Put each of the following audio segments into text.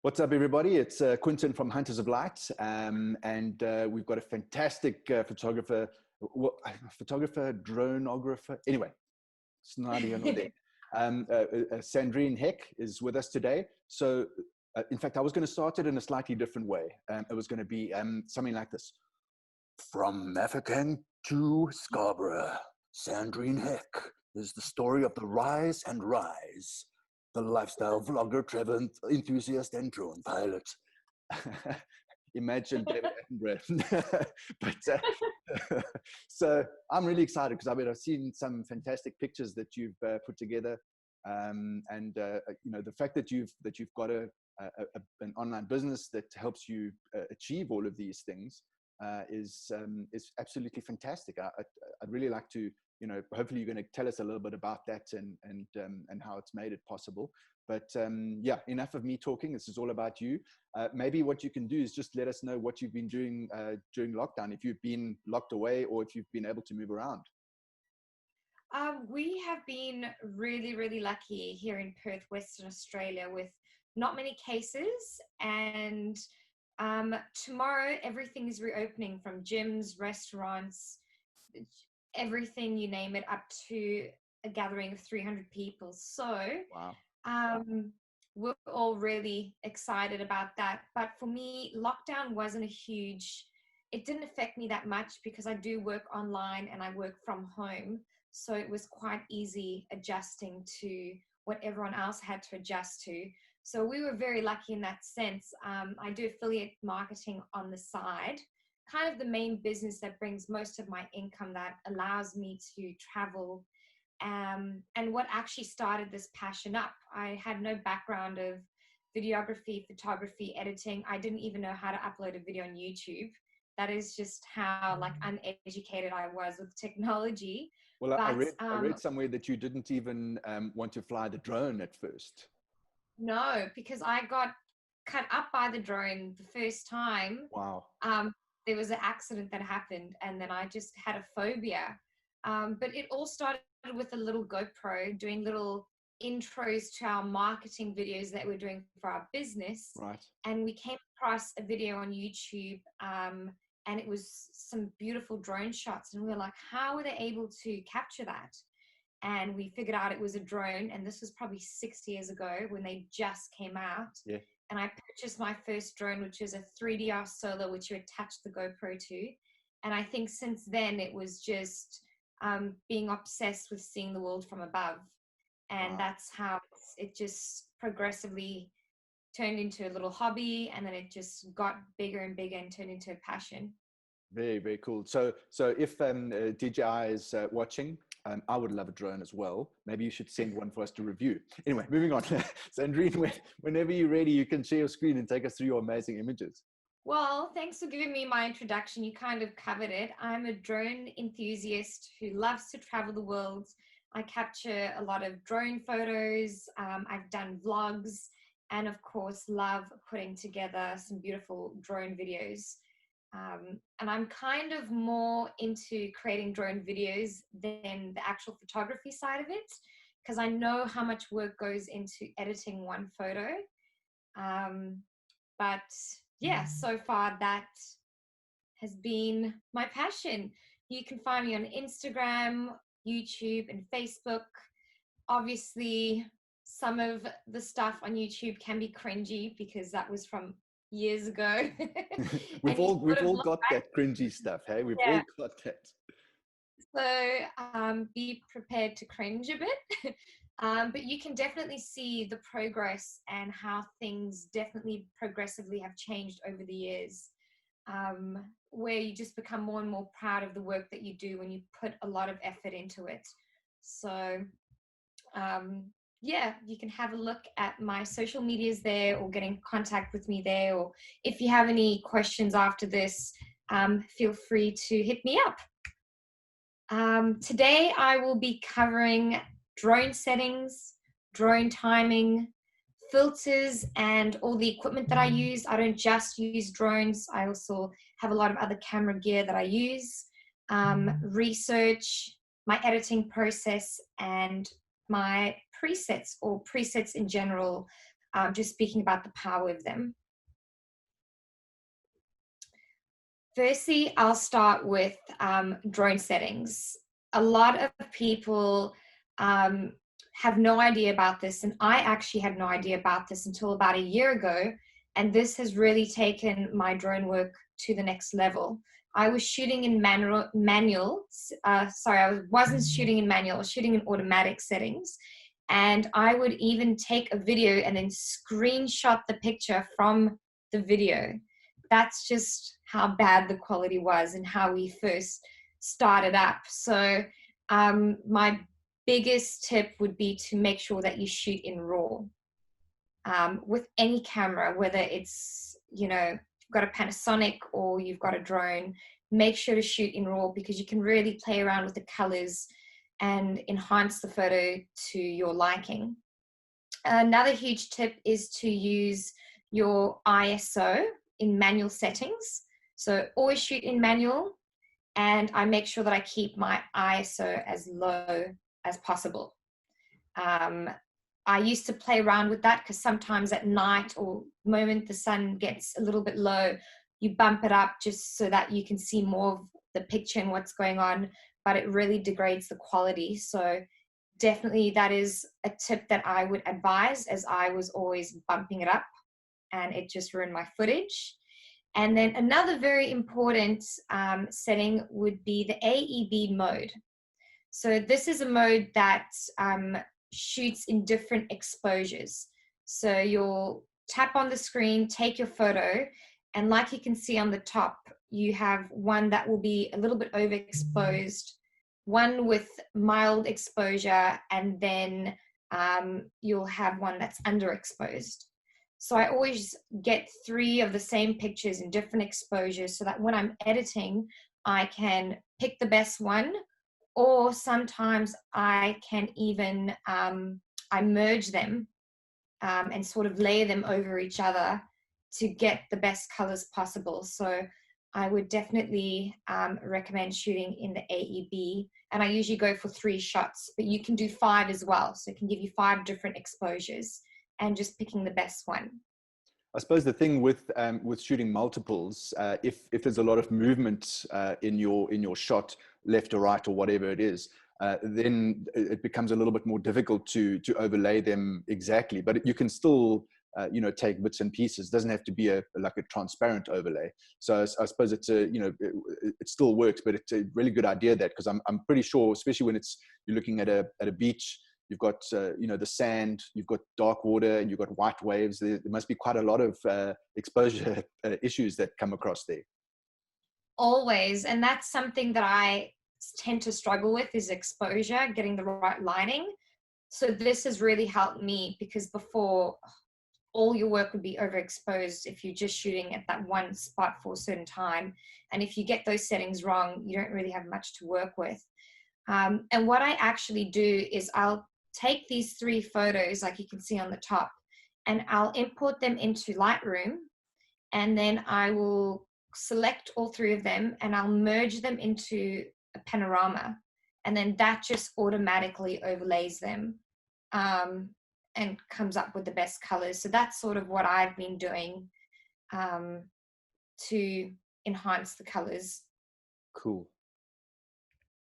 What's up, everybody? It's Quinton from Hunters of Light, and we've got a fantastic photographer, dronographer. Anyway, it's neither here nor there. Sandrine Hecq is with us today. So, in fact, I was going to start it in a slightly different way. It was going to be something like this: From Mafeking to Scarborough, Sandrine Hecq is the story of the rise and rise. The lifestyle vlogger, travel enthusiast, and drone pilot. Imagine David Attenborough. But so I'm really excited because I've seen some fantastic pictures that you've put together, and you know, the fact that you've got an online business that helps you achieve all of these things is absolutely fantastic. I'd really like to, you know, hopefully you're going to tell us a little bit about that and how it's made it possible. But yeah, enough of me talking. This is all about you. Maybe what you can do is just let us know what you've been doing during lockdown, if you've been locked away or if you've been able to move around. We have been really, really lucky here in Perth, Western Australia, with not many cases. And tomorrow, everything is reopening, from gyms, restaurants, everything, you name it, up to a gathering of 300 people. So wow. We're all really excited about that. But for me, lockdown wasn't it didn't affect me that much because I do work online and I work from home. So it was quite easy adjusting to what everyone else had to adjust to. So we were very lucky in that sense. I do affiliate marketing on the side, kind of the main business that brings most of my income, that allows me to travel. And what actually started this passion up, I had no background of videography, photography, editing. I didn't even know how to upload a video on YouTube. That is just how uneducated I was with technology. Well, I read somewhere that you didn't even want to fly the drone at first. No, because I got cut up by the drone the first time. Wow. There was an accident that happened, and then I just had a phobia. But it all started with a little GoPro, doing little intros to our marketing videos that we're doing for our business. Right. And we came across a video on YouTube, and it was some beautiful drone shots. And we were like, how were they able to capture that? And we figured out it was a drone. And this was probably 6 years ago when they just came out. Yeah. And I purchased my first drone, which is a 3DR Solar, which you attach the GoPro to. And I think since then it was just being obsessed with seeing the world from above. And wow. That's how it just progressively turned into a little hobby. And then it just got bigger and bigger and turned into a passion. Very, very cool. So if DJI is watching, I would love a drone as well. Maybe you should send one for us to review. Anyway, moving on. Sandrine, whenever you're ready, you can share your screen and take us through your amazing images. Well, thanks for giving me my introduction. You kind of covered it. I'm a drone enthusiast who loves to travel the world. I capture a lot of drone photos. I've done vlogs, and of course, love putting together some beautiful drone videos. And I'm kind of more into creating drone videos than the actual photography side of it, because I know how much work goes into editing one photo. But yeah, so far that has been my passion. You can find me on Instagram, YouTube, and Facebook. Obviously, some of the stuff on YouTube can be cringy because that was from years ago. we've all got that cringy stuff, hey? We've all got that. So be prepared to cringe a bit. But you can definitely see the progress and how things definitely progressively have changed over the years, where you just become more and more proud of the work that you do when you put a lot of effort into it. So yeah, you can have a look at my social medias there, or get in contact with me there. Or if you have any questions after this, feel free to hit me up. Today I will be covering drone settings, drone timing, filters, and all the equipment that I use. I don't just use drones. I also have a lot of other camera gear that I use, research, my editing process, and my presets, or presets in general, just speaking about the power of them. Firstly, I'll start with drone settings. A lot of people have no idea about this, and I actually had no idea about this until about a year ago, and this has really taken my drone work to the next level. I was shooting in I wasn't shooting in manual, I was shooting in automatic settings, and I would even take a video and then screenshot the picture from the video. That's just how bad the quality was and how we first started up. So my biggest tip would be to make sure that you shoot in RAW with any camera, whether it's, you know, you've got a Panasonic or you've got a drone. Make sure to shoot in RAW because you can really play around with the colors and enhance the photo to your liking. Another huge tip is to use your ISO in manual settings. So always shoot in manual, and I make sure that I keep my ISO as low as possible. I used to play around with that because sometimes at night or the moment the sun gets a little bit low, you bump it up just so that you can see more of the picture and what's going on, but it really degrades the quality. So definitely that is a tip that I would advise, as I was always bumping it up and it just ruined my footage. And then another very important setting would be the AEB mode. So this is a mode that shoots in different exposures. So you'll tap on the screen, take your photo, and like you can see on the top, you have one that will be a little bit overexposed, one with mild exposure, and then you'll have one that's underexposed. So I always get 3 of the same pictures in different exposures so that when I'm editing, I can pick the best one, or sometimes I can even, I merge them and sort of layer them over each other to get the best colors possible. So I would definitely recommend shooting in the AEB, and I usually go for 3 shots, but you can do 5 as well. So it can give you 5 different exposures and just picking the best one. I suppose the thing with shooting multiples, if there's a lot of movement in your shot, left or right or whatever it is, then it becomes a little bit more difficult to overlay them exactly. But you can still take bits and pieces. It doesn't have to be like a transparent overlay. So I suppose it's it still works, but it's a really good idea, that because I'm pretty sure, especially when you're looking at a beach. You've got, the sand, you've got dark water, and you've got white waves. There must be quite a lot of exposure issues that come across there. Always. And that's something that I tend to struggle with, is exposure, getting the right lighting. So this has really helped me, because before, all your work would be overexposed if you're just shooting at that one spot for a certain time. And if you get those settings wrong, you don't really have much to work with. And what I actually do is I'll take these 3 photos, like you can see on the top, and I'll import them into Lightroom, and then I will select all 3 of them and I'll merge them into a panorama, and then that just automatically overlays them and comes up with the best colors. So that's sort of what I've been doing to enhance the colors. Cool.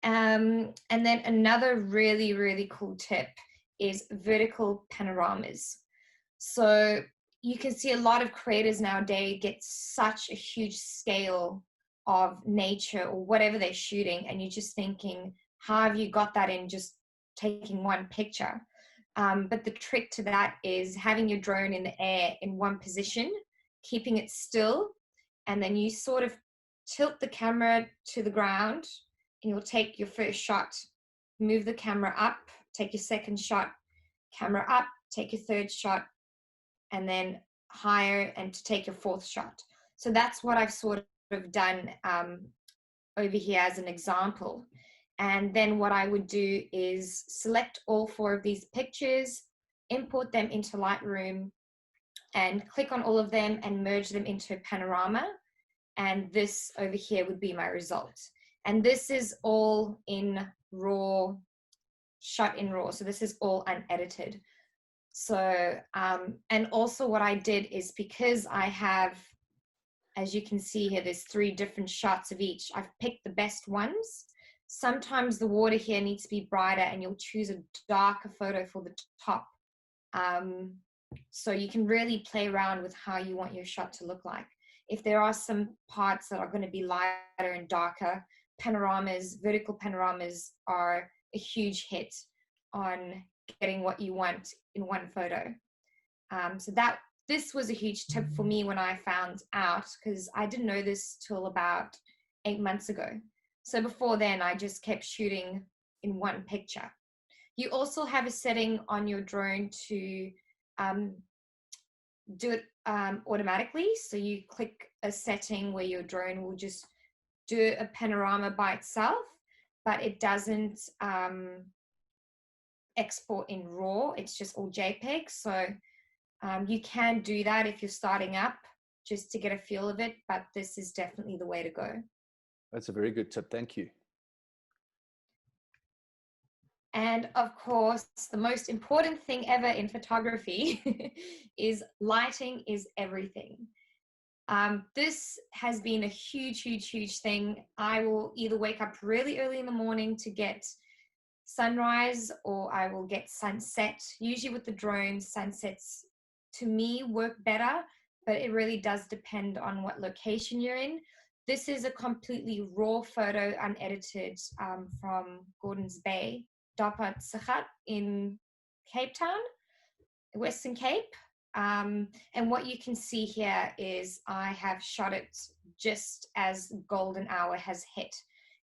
And then another really, really cool tip is vertical panoramas. So you can see a lot of creators nowadays get such a huge scale of nature or whatever they're shooting, and you're just thinking, how have you got that in just taking one picture? But the trick to that is having your drone in the air in one position, keeping it still, and then you sort of tilt the camera to the ground, and you'll take your first shot, move the camera up, take your second shot, camera up, take your third shot, and then higher, and to take your 4th shot. So that's what I've sort of done over here as an example. And then what I would do is select all 4 of these pictures, import them into Lightroom, and click on all of them and merge them into a panorama. And this over here would be my result. And this is all in RAW, shot in RAW. So this is all unedited. So, and also what I did is, because I have, as you can see here, there's 3 different shots of each. I've picked the best ones. Sometimes the water here needs to be brighter and you'll choose a darker photo for the top. So you can really play around with how you want your shot to look like. If there are some parts that are going to be lighter and darker, panoramas, vertical panoramas are a huge hit on getting what you want in one photo. So this was a huge tip for me when I found out, because I didn't know this till about 8 months ago. So before then, I just kept shooting in one picture. You also have a setting on your drone to do it automatically. So you click a setting where your drone will just do a panorama by itself, but it doesn't export in RAW. It's just all JPEG. So you can do that if you're starting up, just to get a feel of it, but this is definitely the way to go. That's a very good tip. Thank you. And of course, the most important thing ever in photography is lighting is everything. This has been a huge thing. I will either wake up really early in the morning to get sunrise, or I will get sunset. Usually with the drone, sunsets to me work better, but it really does depend on what location you're in. This is a completely raw photo, unedited, from Gordon's Bay, Dapat Sakhat in Cape Town, Western Cape. And what you can see here is I have shot it just as golden hour has hit.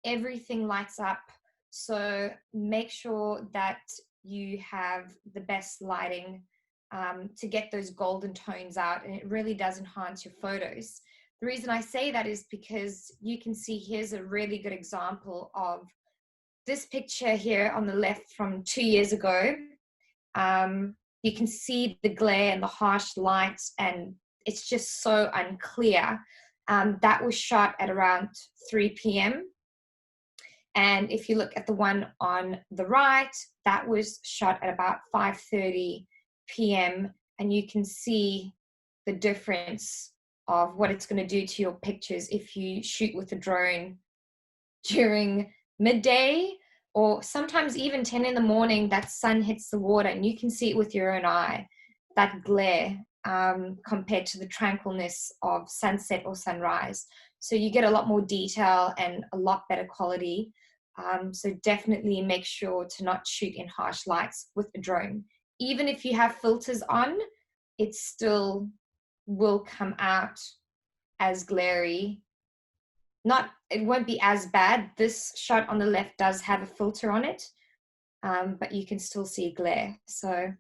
Everything lights up. So make sure that you have the best lighting to get those golden tones out, and it really does enhance your photos. The reason I say that is because you can see here's a really good example of this picture here on the left from 2 years ago. You can see the glare and the harsh lights, and it's just so unclear. That was shot at around 3 p.m. And if you look at the one on the right, that was shot at about 5:30 p.m. And you can see the difference of what it's going to do to your pictures if you shoot with a drone during midday, or sometimes even 10 in the morning. That sun hits the water and you can see it with your own eye, that glare, compared to the tranquilness of sunset or sunrise. So you get a lot more detail and a lot better quality. So definitely make sure to not shoot in harsh lights with a drone. Even if you have filters on, it still will come out as glary. It won't be as bad. This shot on the left does have a filter on it, but you can still see glare. So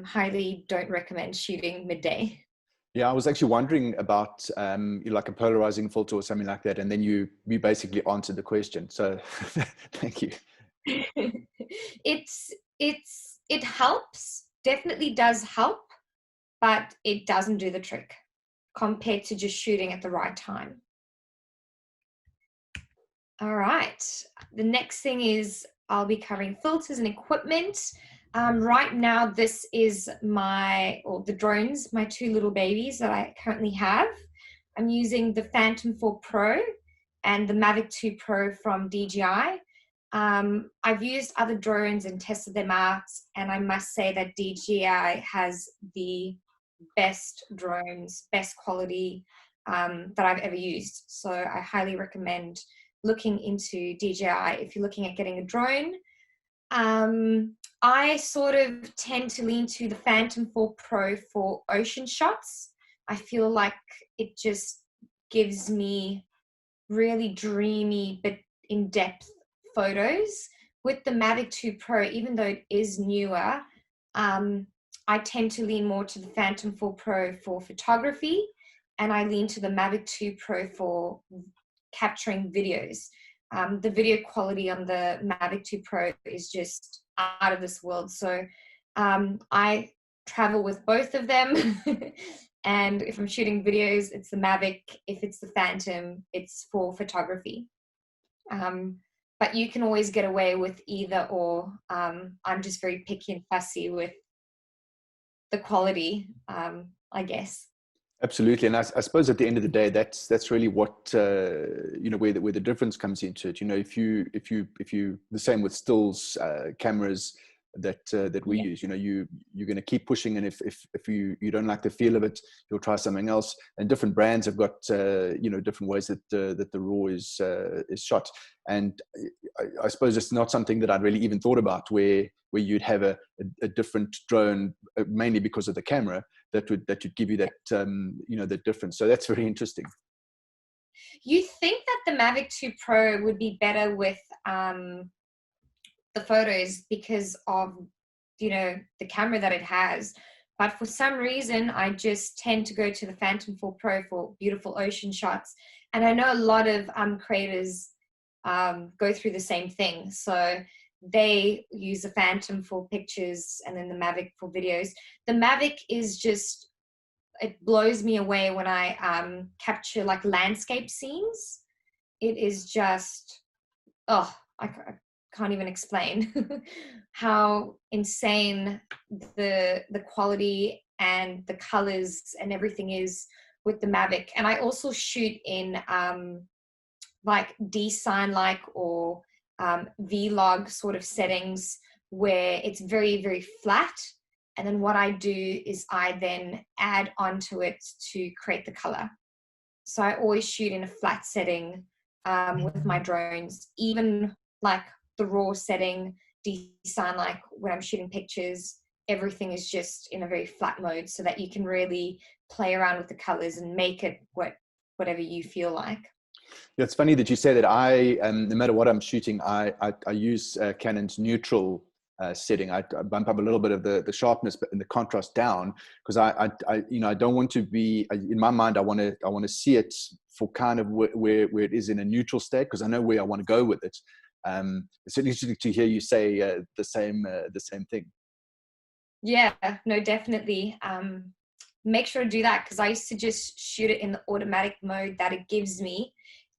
highly don't recommend shooting midday. Yeah, I was actually wondering about like a polarizing filter or something like that, and then you basically answered the question. So thank you. It helps, definitely does help, but it doesn't do the trick compared to just shooting at the right time. All right, the next thing is I'll be covering filters and equipment. Right now, this is the drones, my 2 little babies that I currently have. I'm using the Phantom 4 Pro and the Mavic 2 Pro from DJI. I've used other drones and tested them out, and I must say that DJI has the best drones, best quality that I've ever used. So I highly recommend looking into DJI if you're looking at getting a drone. I sort of tend to lean to the Phantom 4 Pro for ocean shots. I feel like it just gives me really dreamy but in-depth photos. With the Mavic 2 Pro, even though it is newer, I tend to lean more to the Phantom 4 Pro for photography, and I lean to the Mavic 2 Pro for capturing videos. The video quality on the Mavic 2 Pro is just out of this world. So I travel with both of them. And if I'm shooting videos, it's the Mavic. If it's the Phantom, it's for photography. But you can always get away with either or. I'm just very picky and fussy with the quality, I guess. Absolutely, and I suppose at the end of the day, that's really what you know, where the difference comes into it. You know, if you the same with stills cameras that we Yeah. use. You know, you're going to keep pushing, and if you don't like the feel of it, you'll try something else. And different brands have got you know, different ways that the raw is shot. And I suppose it's not something that I'd really even thought about, where you'd have a different drone, mainly because of the camera, that would give you that you know, the difference. So that's very interesting. You think that the Mavic 2 Pro would be better with the photos because of, you know, the camera that it has, but for some reason I just tend to go to the Phantom 4 Pro for beautiful ocean shots. And I know a lot of creators go through the same thing, so they use the Phantom for pictures and then the Mavic for videos. The Mavic is just, it blows me away when I capture like landscape scenes. It is just, oh, I can't even explain how insane the quality and the colors and everything is with the Mavic. And I also shoot in like D-Sign like or Vlog sort of settings where it's very, very flat. And then what I do is I then add onto it to create the color. So I always shoot in a flat setting with my drones, even like the raw setting, D-Sign, like when I'm shooting pictures, everything is just in a very flat mode so that you can really play around with the colors and make it whatever you feel like. Yeah, it's funny that you say that. I no matter what I'm shooting, I use Canon's neutral setting. I bump up a little bit of the sharpness and the contrast down, because I you know, I don't want to be, in my mind, I want to see it for kind of where it is in a neutral state, because I know where I want to go with it. It's interesting to hear you say the same thing. Yeah, no, definitely. Make sure to do that, because I used to just shoot it in the automatic mode that it gives me.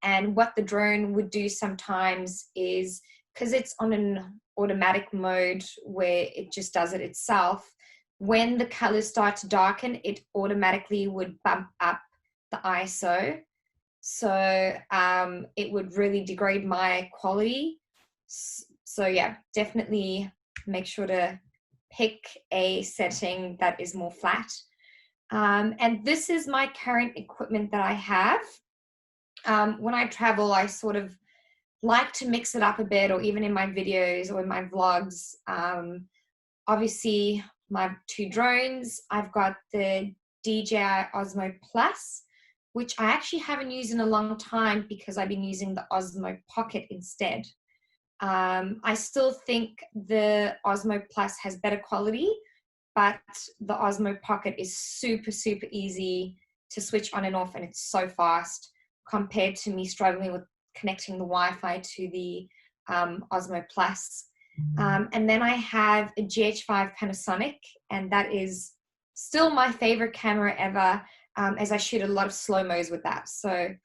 And what the drone would do sometimes is, because it's on an automatic mode where it just does it itself, when the colors start to darken, it automatically would bump up the ISO. So it would really degrade my quality. So yeah, definitely make sure to pick a setting that is more flat. And this is my current equipment that I have. When I travel, I sort of like to mix it up a bit, or even in my videos or in my vlogs. Obviously, my 2 drones. I've got the DJI Osmo Plus, which I actually haven't used in a long time because I've been using the Osmo Pocket instead. I still think the Osmo Plus has better quality, but the Osmo Pocket is super, super easy to switch on and off, and it's so fast compared to me struggling with connecting the Wi-Fi to the Osmo Plus. And then I have a GH5 Panasonic, and that is still my favorite camera ever, as I shoot a lot of slow-mos with that. So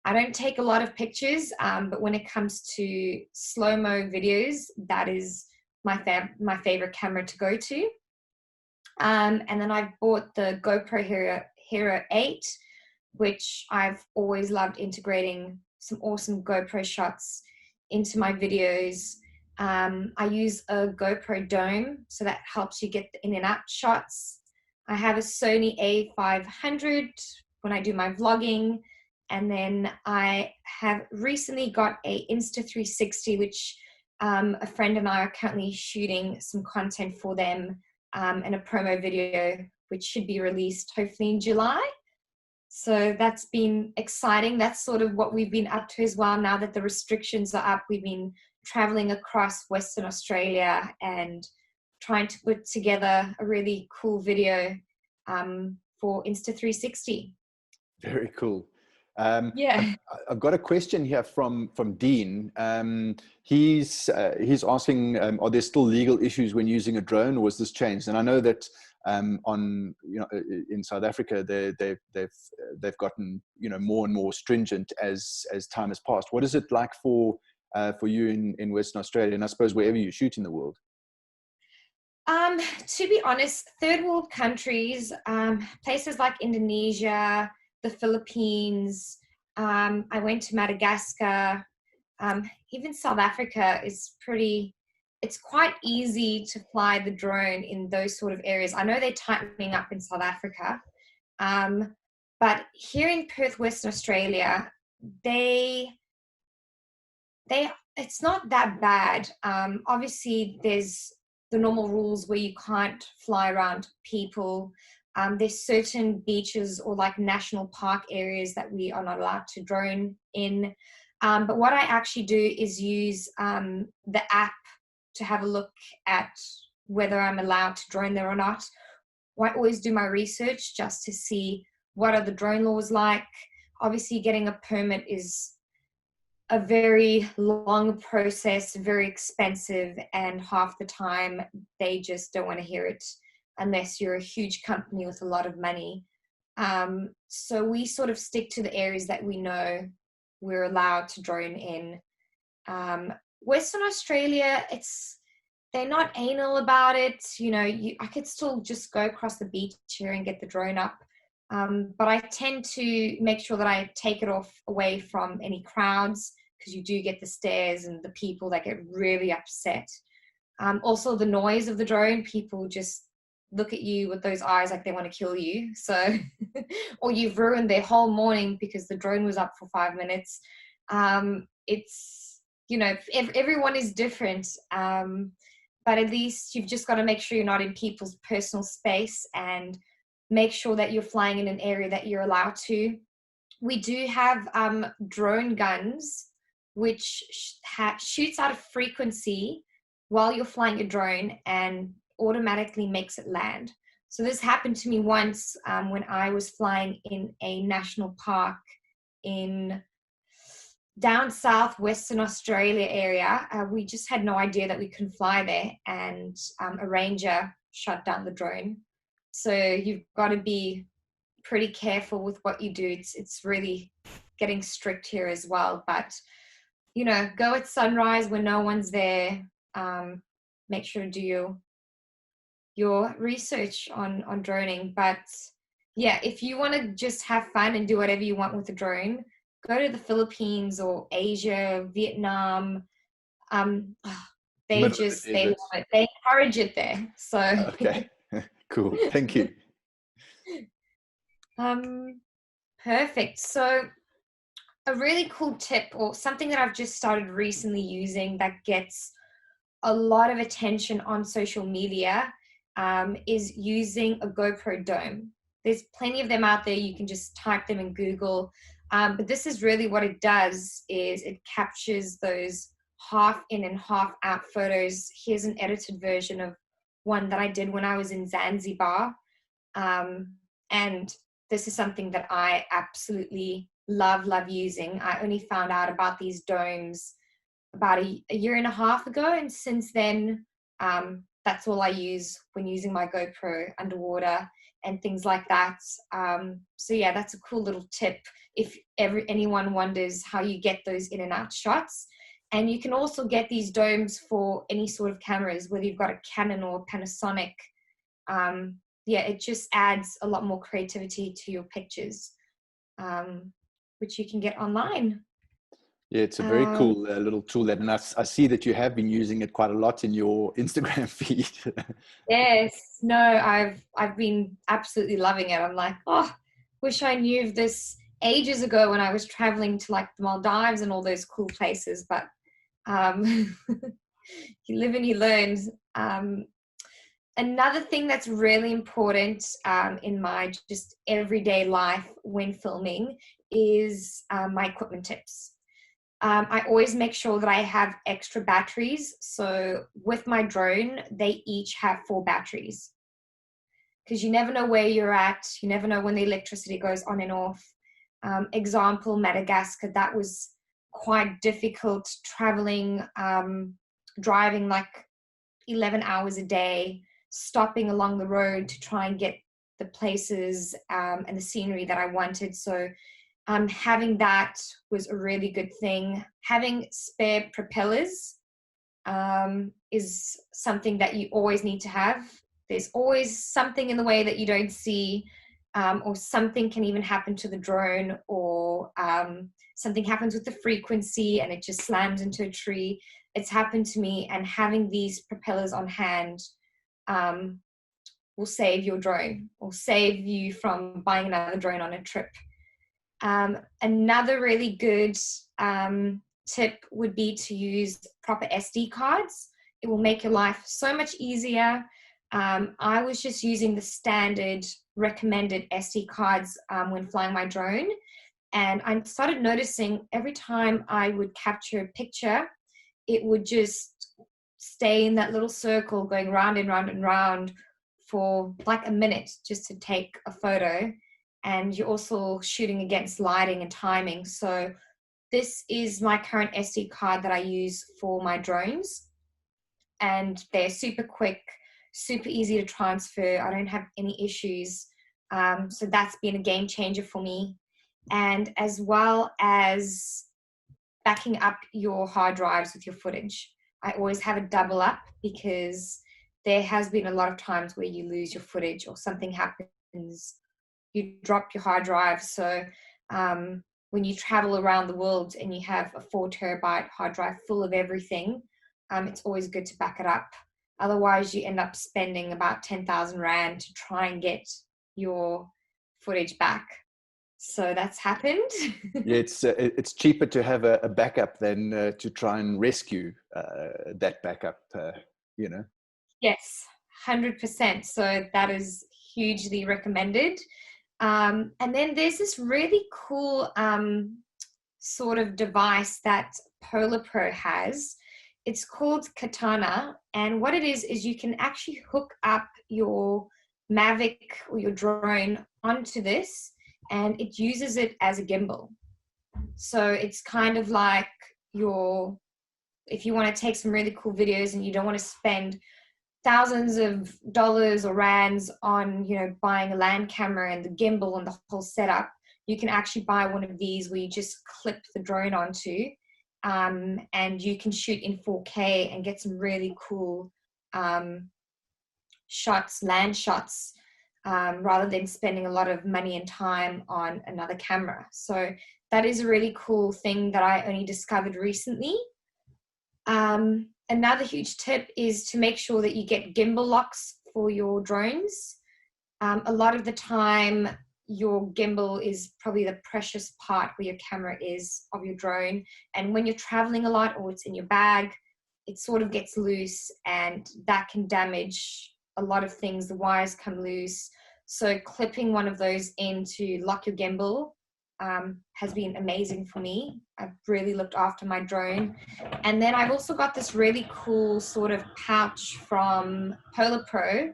I don't take a lot of pictures, but when it comes to slow-mo videos, that is my favorite camera to go to. And then I bought the GoPro Hero 8, which I've always loved integrating some awesome GoPro shots into my videos. I use a GoPro Dome, so that helps you get the in and out shots. I have a Sony A500 when I do my vlogging. And then I have recently got a Insta360, which a friend and I are currently shooting some content for them, and a promo video, which should be released hopefully in July. So that's been exciting. That's sort of what we've been up to as well. Now that the restrictions are up, we've been traveling across Western Australia and trying to put together a really cool video for Insta360. Very cool. Yeah. I've got a question here from Dean. He's asking, are there still legal issues when using a drone, or was this changed? And I know that on, you know, in South Africa, they've gotten, you know, more and more stringent as time has passed. What is it like for you in Western Australia, and I suppose wherever you shoot in the world? To be honest, third world countries, places like Indonesia, the Philippines, I went to Madagascar, even South Africa is it's quite easy to fly the drone in those sort of areas. I know they're tightening up in South Africa, but here in Perth, Western Australia, they it's not that bad. Obviously, there's the normal rules where you can't fly around people. There's certain beaches or like national park areas that we are not allowed to drone in. But what I actually do is use the app to have a look at whether I'm allowed to drone there or not. I always do my research just to see what are the drone laws like. Obviously, getting a permit is a very long process, very expensive, and half the time they just don't want to hear it unless you're a huge company with a lot of money. So we sort of stick to the areas that we know we're allowed to drone in. Western Australia, they're not anal about it. You know, I could still just go across the beach here and get the drone up. But I tend to make sure that I take it off away from any crowds, because you do get the stares and the people that get really upset. Also, the noise of the drone, people just look at you with those eyes like they want to kill you. So, or you've ruined their whole morning because the drone was up for 5 minutes. It's, you know, everyone is different. But at least you've just got to make sure you're not in people's personal space, and make sure that you're flying in an area that you're allowed to. We do have drone guns, which shoots out a frequency while you're flying a drone and automatically makes it land. So this happened to me once when I was flying in a national park in down south Western Australia area. We just had no idea that we couldn't fly there, and a ranger shut down the drone. So you've got to be pretty careful with what you do. It's really getting strict here as well. But, you know, go at sunrise when no one's there. Make sure to do your research on droning. But yeah, if you want to just have fun and do whatever you want with a drone, go to the Philippines or Asia, Vietnam. They love it. They encourage it there. So okay. Cool. Thank you. Perfect. So a really cool tip, or something that I've just started recently using that gets a lot of attention on social media, is using a GoPro dome. There's plenty of them out there. You can just type them in Google. But this is really what it does, is it captures those half in and half out photos. Here's an edited version of one that I did when I was in Zanzibar. And this is something that I absolutely love using. I only found out about these domes about a year and a half ago, and since then, that's all I use when using my GoPro underwater and things like that. So yeah, that's a cool little tip if anyone wonders how you get those in and out shots. And you can also get these domes for any sort of cameras, whether you've got a Canon or Panasonic. Yeah, it just adds a lot more creativity to your pictures, which you can get online. Yeah, it's a very cool little tool, and I see that you have been using it quite a lot in your Instagram feed. Yes, no, I've been absolutely loving it. I'm like, oh, wish I knew of this ages ago when I was traveling to like the Maldives and all those cool places. But you live and you learn. Another thing that's really important in my just everyday life when filming is my equipment tips. I always make sure that I have extra batteries. So with my drone, they each have 4 batteries, because you never know where you're at. You never know when the electricity goes on and off. Example, Madagascar, that was quite difficult traveling, driving like 11 hours a day, stopping along the road to try and get the places and the scenery that I wanted. So having that was a really good thing. Having spare propellers is something that you always need to have. There's always something in the way that you don't see, or something can even happen to the drone, or something happens with the frequency and it just slams into a tree. It's happened to me, and having these propellers on hand will save your drone, or save you from buying another drone on a trip. Another really good tip would be to use proper SD cards. It will make your life so much easier. I was just using the standard recommended SD cards when flying my drone, and I started noticing every time I would capture a picture, it would just stay in that little circle going round and round and round for like a minute just to take a photo. And you're also shooting against lighting and timing. So this is my current SD card that I use for my drones, and they're super quick, super easy to transfer. I don't have any issues. So that's been a game changer for me. And as well as backing up your hard drives with your footage, I always have a double up, because there has been a lot of times where you lose your footage or something happens, you drop your hard drive. So when you travel around the world and you have a 4 terabyte hard drive full of everything, it's always good to back it up. Otherwise, you end up spending about 10,000 Rand to try and get your footage back. So that's happened. Yeah, it's cheaper to have a backup than to try and rescue that backup, you know. Yes, 100%. So that is hugely recommended. And then there's this really cool sort of device that Polar Pro has. It's called Katana. And what it is you can actually hook up your Mavic or your drone onto this, and it uses it as a gimbal. So it's kind of like if you want to take some really cool videos and you don't want to spend thousands of dollars or rands on, buying a land camera and the gimbal and the whole setup, you can actually buy one of these where you just clip the drone onto, and you can shoot in 4K and get some really cool shots, land shots, rather than spending a lot of money and time on another camera. So that is a really cool thing that I only discovered recently. Another huge tip is to make sure that you get gimbal locks for your drones. A lot of the time, your gimbal is probably the precious part where your camera is of your drone. And when you're traveling a lot or it's in your bag, it sort of gets loose, and that can damage a lot of things. The wires come loose. So clipping one of those in to lock your gimbal has been amazing for me. I've really looked after my drone. And then I've also got this really cool sort of pouch from Polar Pro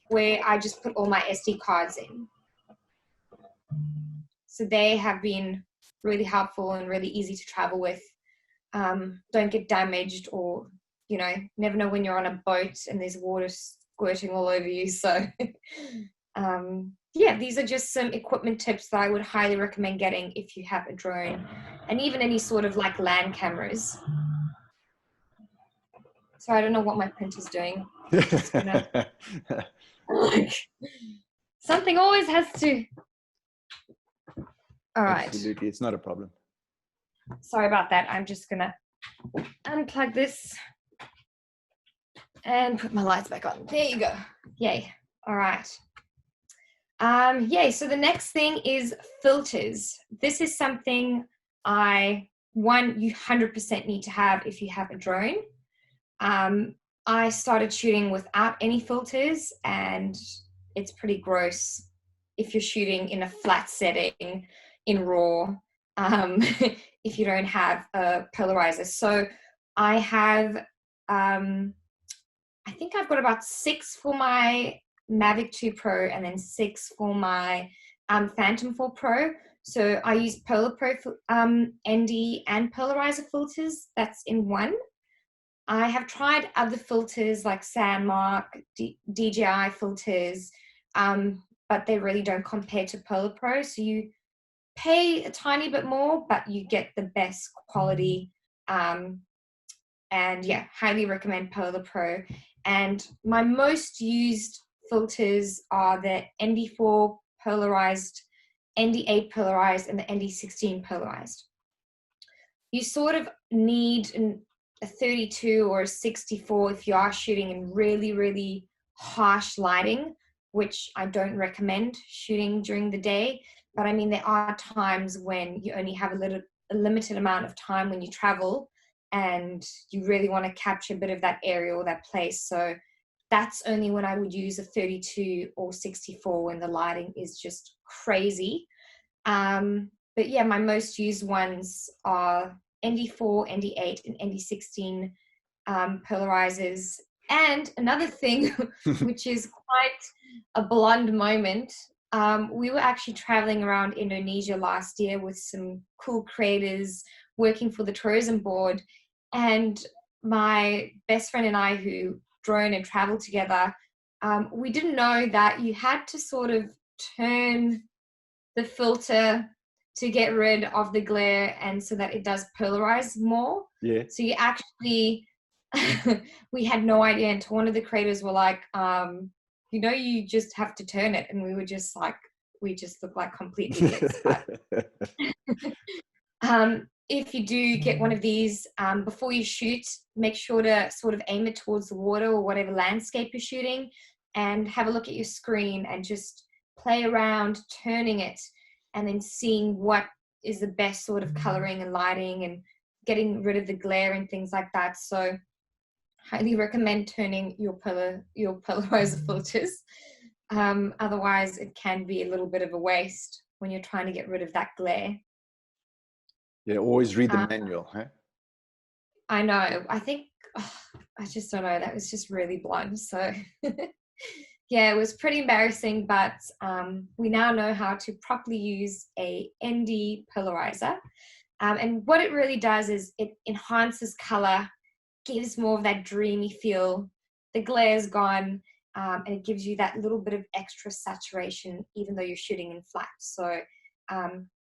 where I just put all my SD cards in. So they have been really helpful and really easy to travel with. Don't get damaged, or, never know when you're on a boat and there's water squirting all over you. So yeah, these are just some equipment tips that I would highly recommend getting if you have a drone, and even any sort of like land cameras. So I don't know what my printer's doing. Just something always has to. All right. Absolutely, it's not a problem. Sorry about that. I'm just gonna unplug this and put my lights back on. There you go. Yay. All right. Yay. So the next thing is filters. This is something you 100% need to have if you have a drone. I started shooting without any filters, and it's pretty gross if you're shooting in a flat setting in RAW, if you don't have a polarizer. So I have, I think I've got about 6 for my Mavic 2 Pro, and then 6 for my Phantom 4 Pro. So I use Polar Pro ND and polarizer filters. That's in one. I have tried other filters like Sandmark, DJI filters, but they really don't compare to Polar Pro. So you pay a tiny bit more, but you get the best quality And yeah, highly recommend Polar Pro. And my most used filters are the ND4 polarized, ND8 polarized, and the ND16 polarized. You sort of need a 32 or a 64 if you are shooting in really, really harsh lighting, which I don't recommend shooting during the day. But I mean, there are times when you only have a limited amount of time when you travel and you really want to capture a bit of that area or that place. So that's only when I would use a 32 or 64 when the lighting is just crazy. But yeah, my most used ones are ND4, ND8, and ND16 polarizers. And another thing, which is quite a blonde moment, we were actually traveling around Indonesia last year with some cool creators working for the tourism board. And my best friend and I, who drone and traveled together, we didn't know that you had to sort of turn the filter to get rid of the glare and so that it does polarize more. Yeah. So you actually, we had no idea until one of the creators were like, you just have to turn it. And we were just like, we just look like complete idiots. If you do get one of these, before you shoot, make sure to sort of aim it towards the water or whatever landscape you're shooting, and have a look at your screen and just play around turning it and then seeing what is the best sort of coloring and lighting and getting rid of the glare and things like that. So highly recommend turning your polarizer filters. Otherwise it can be a little bit of a waste when you're trying to get rid of that glare. Yeah, always read the manual, huh? I know. I think, I just don't know. That was just really blunt. So yeah, it was pretty embarrassing, but we now know how to properly use a ND polarizer. And what it really does is it enhances color, gives more of that dreamy feel. The glare's gone, and it gives you that little bit of extra saturation, even though you're shooting in flat. So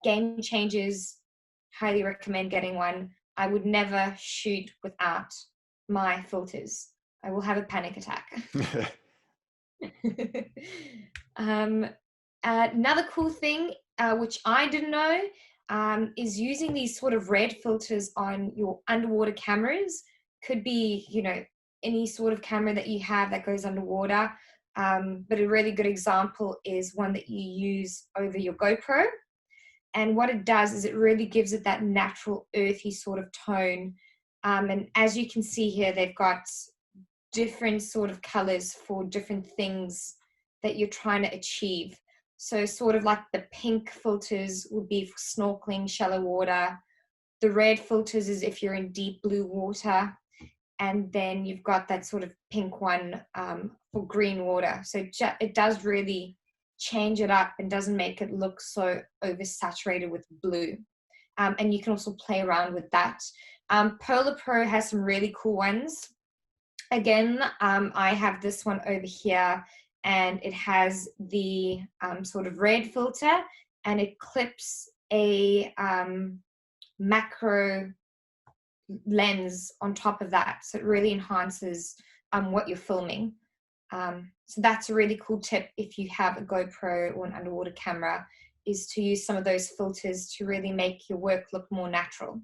game changers, highly recommend getting one. I would never shoot without my filters. I will have a panic attack. Another cool thing, which I didn't know, is using these sort of red filters on your underwater cameras. Could be, any sort of camera that you have that goes underwater. But a really good example is one that you use over your GoPro. And what it does is it really gives it that natural earthy sort of tone. And as you can see here, they've got different sort of colors for different things that you're trying to achieve. So sort of like the pink filters would be for snorkeling, shallow water. The red filters is if you're in deep blue water. And then you've got that sort of pink one for green water. So it does really change it up and doesn't make it look so oversaturated with blue. And you can also play around with that. Polar Pro has some really cool ones. Again, I have this one over here, and it has the sort of red filter, and it clips a macro lens on top of that. So it really enhances what you're filming. So that's a really cool tip if you have a GoPro or an underwater camera, is to use some of those filters to really make your work look more natural.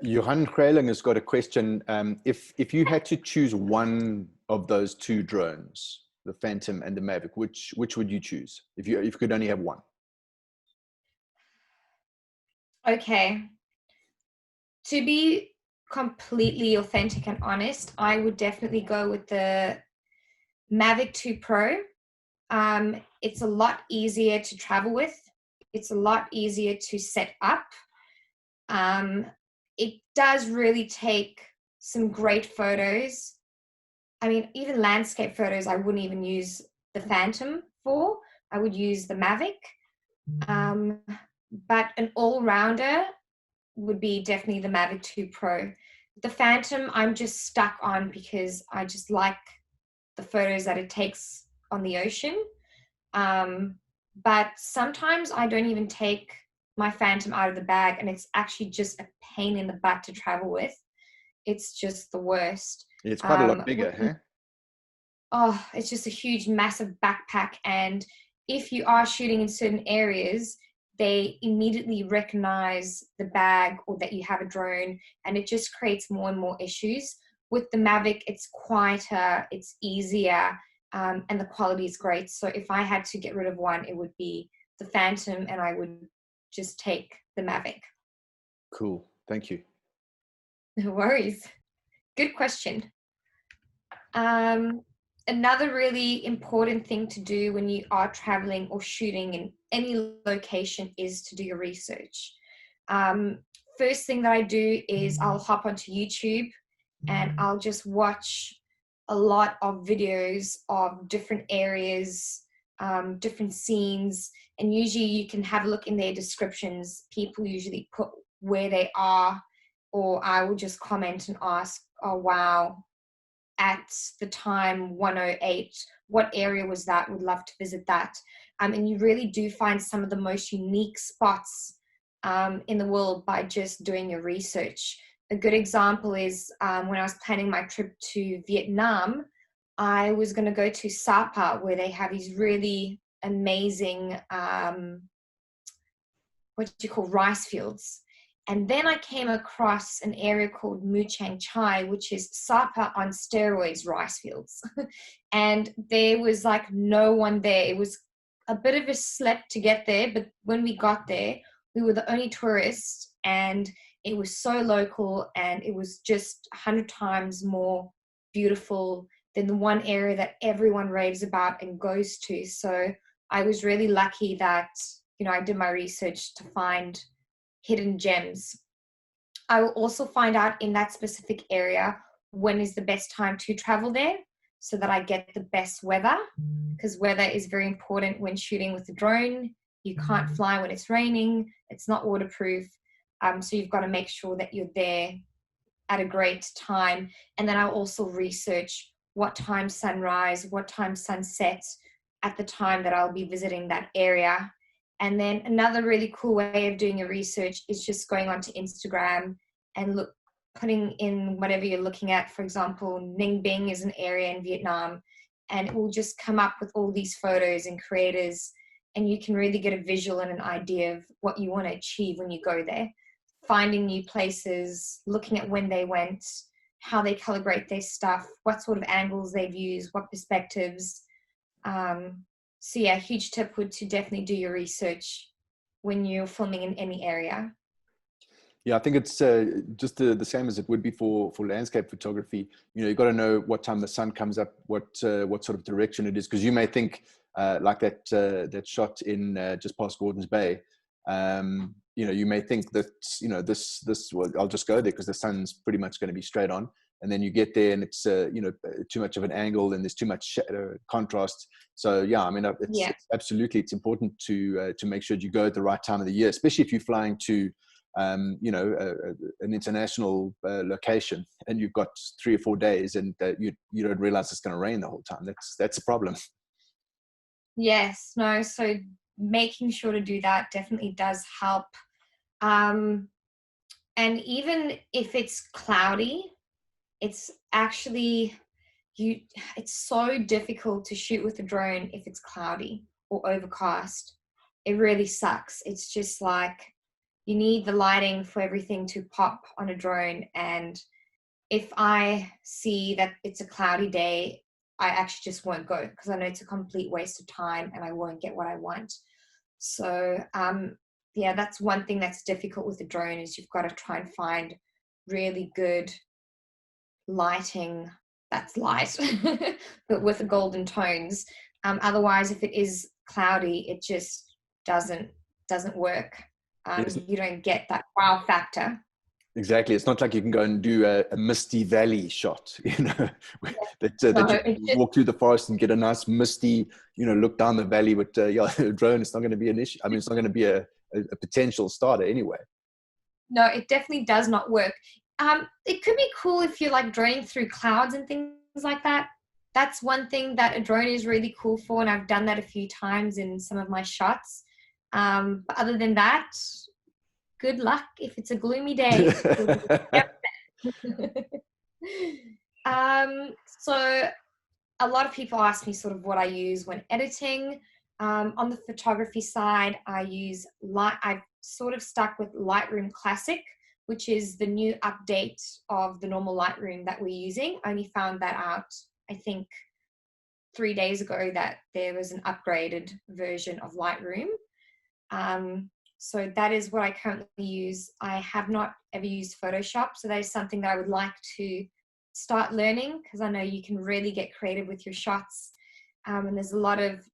Johan Kreiling has got a question. If you had to choose one of those two drones, the Phantom and the Mavic, which would you choose if you could only have one? Okay. To be completely authentic and honest, I would definitely go with the Mavic 2 Pro. It's a lot easier to travel with. It's a lot easier to set up. It does really take some great photos. I mean, even landscape photos, I wouldn't even use the Phantom for. I would use the Mavic. But an all-rounder would be definitely the Mavic 2 Pro. The Phantom, I'm just stuck on because I just like the photos that it takes on the ocean. But sometimes I don't even take my Phantom out of the bag, and it's actually just a pain in the butt to travel with. It's just the worst. It's quite a lot bigger, huh? Oh, it's just a huge, massive backpack. And if you are shooting in certain areas, they immediately recognize the bag or that you have a drone, and it just creates more and more issues. With the Mavic, it's quieter, it's easier, and the quality is great. So if I had to get rid of one, it would be the Phantom, and I would just take the Mavic. Cool. Thank you. No worries. Good question. Another really important thing to do when you are traveling or shooting in any location is to do your research. First thing that I do is I'll hop onto YouTube and I'll just watch a lot of videos of different areas, different scenes, and usually you can have a look in their descriptions. People usually put where they are, or I will just comment and ask, oh wow, at the time 108, what area was that? Would love to visit that. And you really do find some of the most unique spots in the world by just doing your research. A good example is when I was planning my trip to Vietnam, I was going to go to Sapa, where they have these really amazing, rice fields. And then I came across an area called Mu Chang Chai, which is Sapa on steroids rice fields. And there was like no one there. It was a bit of a slip to get there, but when we got there, we were the only tourists, and it was so local, and it was just 100 times more beautiful than the one area that everyone raves about and goes to. So I was really lucky that, I did my research to find hidden gems. I will also find out in that specific area when is the best time to travel there, so that I get the best weather, because weather is very important when shooting with a drone. You can't fly when it's raining, it's not waterproof. So you've got to make sure that you're there at a great time. And then I'll also research what time sunrise, what time sunset at the time that I'll be visiting that area. And then another really cool way of doing your research is just going onto Instagram and putting in whatever you're looking at. For example, Ninh Binh is an area in Vietnam, and it will just come up with all these photos and creators, and you can really get a visual and an idea of what you want to achieve when you go there. Finding new places, looking at when they went, how they calibrate their stuff, what sort of angles they've used, what perspectives. So yeah, huge tip would to definitely do your research when you're filming in any area. Yeah, I think it's just the same as it would be for landscape photography. You've got to know what time the sun comes up, what sort of direction it is, because you may think like that shot in just past Gordon's Bay. You may think that this well, I'll just go there because the sun's pretty much going to be straight on. And then you get there and it's too much of an angle and there's too much contrast. So yeah, I mean, it's absolutely, it's important to make sure you go at the right time of the year, especially if you're flying to an international location and you've got 3 or 4 days and you don't realize it's going to rain the whole time. That's a problem. Yes, no. So making sure to do that definitely does help. And even if it's cloudy, it's actually it's so difficult to shoot with a drone if it's cloudy or overcast. It really sucks. It's just like you need the lighting for everything to pop on a drone. And if I see that it's a cloudy day, I actually just won't go, because I know it's a complete waste of time and I won't get what I want. So yeah, that's one thing that's difficult with the drone, is you've got to try and find really good lighting that's light but with the golden tones. Otherwise, if it is cloudy, it just doesn't work. You don't get that wow factor. Exactly. It's not like you can go and do a misty valley shot, that you walk through the forest and get a nice misty, look down the valley with a drone. It's not going to be an issue. I mean, it's not going to be a potential starter anyway. No, it definitely does not work. It could be cool if you're like droning through clouds and things like that. That's one thing that a drone is really cool for, and I've done that a few times in some of my shots. But other than that, good luck if it's a gloomy day. So a lot of people ask me sort of what I use when editing. On the photography side, I've sort of stuck with Lightroom Classic, which is the new update of the normal Lightroom that we're using. I only found that out, I think, 3 days ago, that there was an upgraded version of Lightroom. So that is what I currently use. I have not ever used Photoshop, so that is something that I would like to start learning, because I know you can really get creative with your shots, and there's a lot of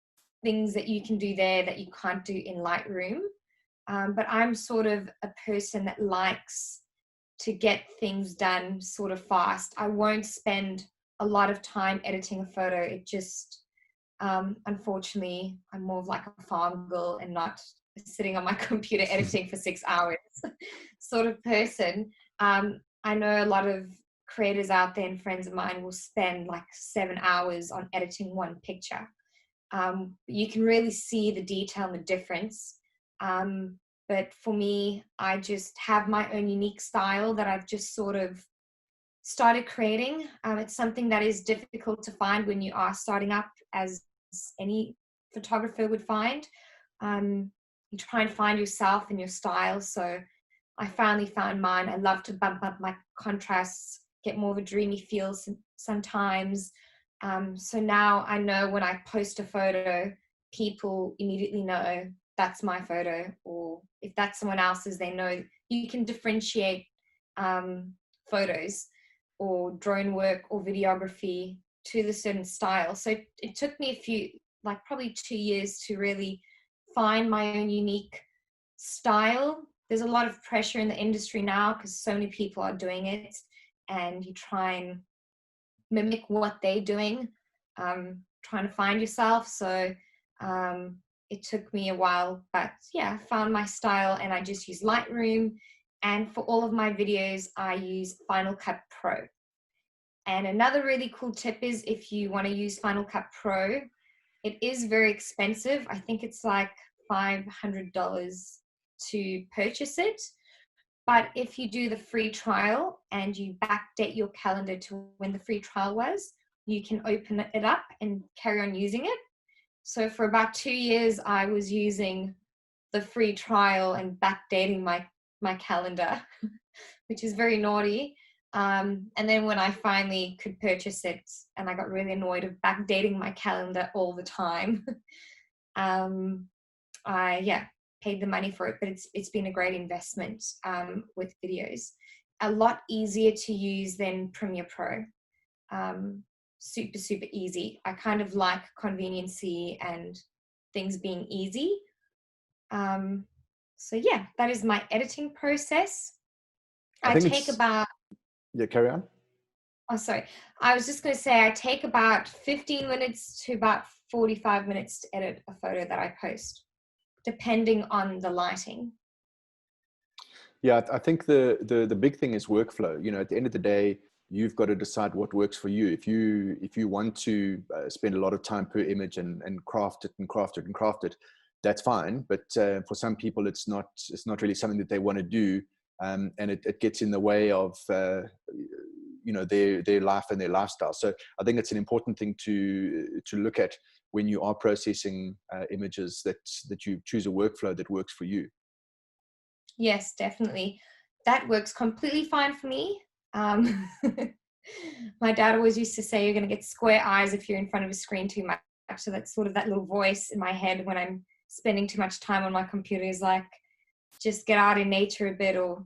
things that you can do there that you can't do in Lightroom. But I'm sort of a person that likes to get things done sort of fast. I won't spend a lot of time editing a photo. It just, unfortunately, I'm more of like a farm girl and not sitting on my computer editing for 6 hours sort of person. I know a lot of creators out there and friends of mine will spend like 7 hours on editing one picture. You can really see the detail and the difference. But for me, I just have my own unique style that I've just sort of started creating. It's something that is difficult to find when you are starting up, as any photographer would find. You try and find yourself and your style. So I finally found mine. I love to bump up my contrasts, get more of a dreamy feel sometimes. So now I know when I post a photo, people immediately know that's my photo, or if that's someone else's, they know. You can differentiate photos or drone work or videography to the certain style. So it took me probably 2 years to really find my own unique style. There's a lot of pressure in the industry now because so many people are doing it, and you try and mimic what they're doing, trying to find yourself. So it took me a while, but yeah, I found my style, and I just use Lightroom. And for all of my videos, I use Final Cut Pro. And another really cool tip is, if you want to use Final Cut Pro, it is very expensive. I think it's like $500 to purchase it. But if you do the free trial and you backdate your calendar to when the free trial was, you can open it up and carry on using it. So for about 2 years, I was using the free trial and backdating my calendar, which is very naughty. And then when I finally could purchase it, and I got really annoyed of backdating my calendar all the time, I paid the money for it. But it's been a great investment with videos. A lot easier to use than Premiere Pro. Super, super easy. I kind of like conveniency and things being easy. So yeah, that is my editing process. I take about... Yeah, carry on. Oh, sorry. I was just going to say I take about 15 minutes to about 45 minutes to edit a photo that I post, depending on the lighting. Yeah, I think the big thing is workflow. You know, at the end of the day, you've got to decide what works for you. If you want to spend a lot of time per image and craft it, that's fine. But for some people, it's not really something that they want to do, and it gets in the way of their life and their lifestyle. So I think it's an important thing to look at when you are processing images, that you choose a workflow that works for you. Yes, definitely. That works completely fine for me. My dad always used to say, you're going to get square eyes if you're in front of a screen too much. So that's sort of that little voice in my head when I'm spending too much time on my computer is like, just get out in nature a bit or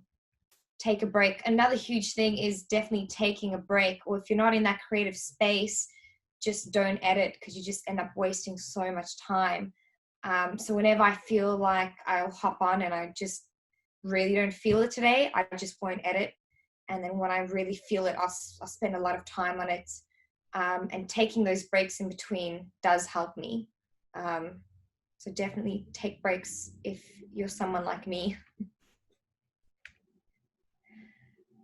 take a break. Another huge thing is definitely taking a break, or if you're not in that creative space, just don't edit, because you just end up wasting so much time. So whenever I feel like I'll hop on and I just really don't feel it today, I just won't edit. And then when I really feel it, I'll spend a lot of time on it. And taking those breaks in between does help me. So definitely take breaks if you're someone like me.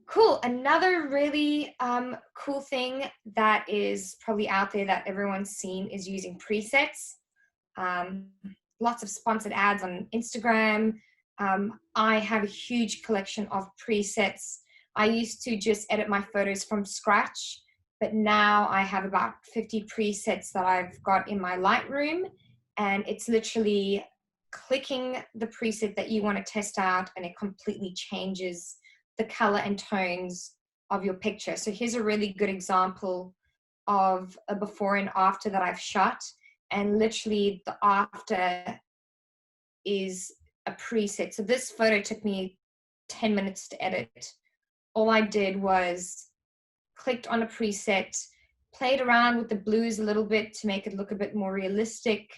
Cool. Another really cool thing that is probably out there that everyone's seen is using presets. lots of sponsored ads on Instagram. I have a huge collection of presets. I used to just edit my photos from scratch, but now I have about 50 presets that I've got in my Lightroom, and it's literally clicking the preset that you want to test out, and it completely changes the color and tones of your picture. So here's a really good example of a before and after that I've shot, and literally the after is a preset. So this photo took me 10 minutes to edit. All I did was clicked on a preset, played around with the blues a little bit to make it look a bit more realistic,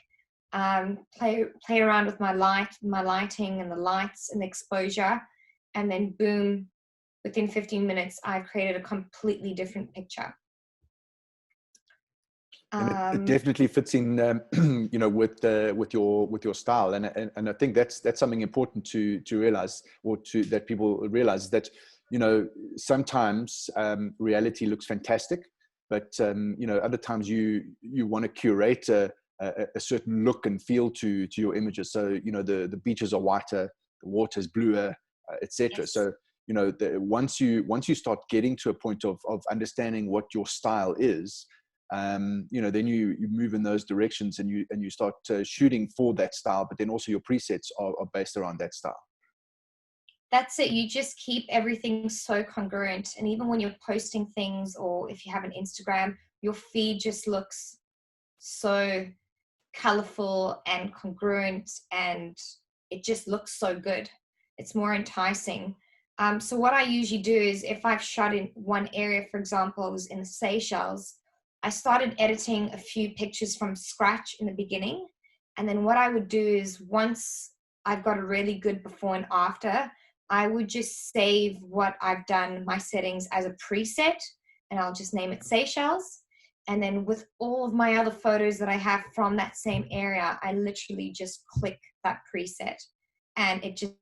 play around with my lighting and the lights and the exposure, and then boom, within 15 minutes, I've created a completely different picture. And it definitely fits in, you know, with your style, and I think that's something important to realize, or that people realize, that, you know, sometimes reality looks fantastic, but you know, other times you want to curate a certain look and feel to your images. So, you know, the beaches are whiter, the water is bluer, etc. Yes. So, you know, once you start getting to a point of understanding what your style is, you know, then you move in those directions, and you start shooting for that style, but then also your presets are based around that style. That's it. You just keep everything so congruent. And even when you're posting things, or if you have an Instagram, your feed just looks so colorful and congruent, and it just looks so good. It's more enticing. So what I usually do is, if I've shot in one area, for example, I was in the Seychelles, I started editing a few pictures from scratch in the beginning. And then what I would do is, once I've got a really good before and after, I would just save what I've done, my settings, as a preset, and I'll just name it Seychelles. And then with all of my other photos that I have from that same area, I literally just click that preset, and it just,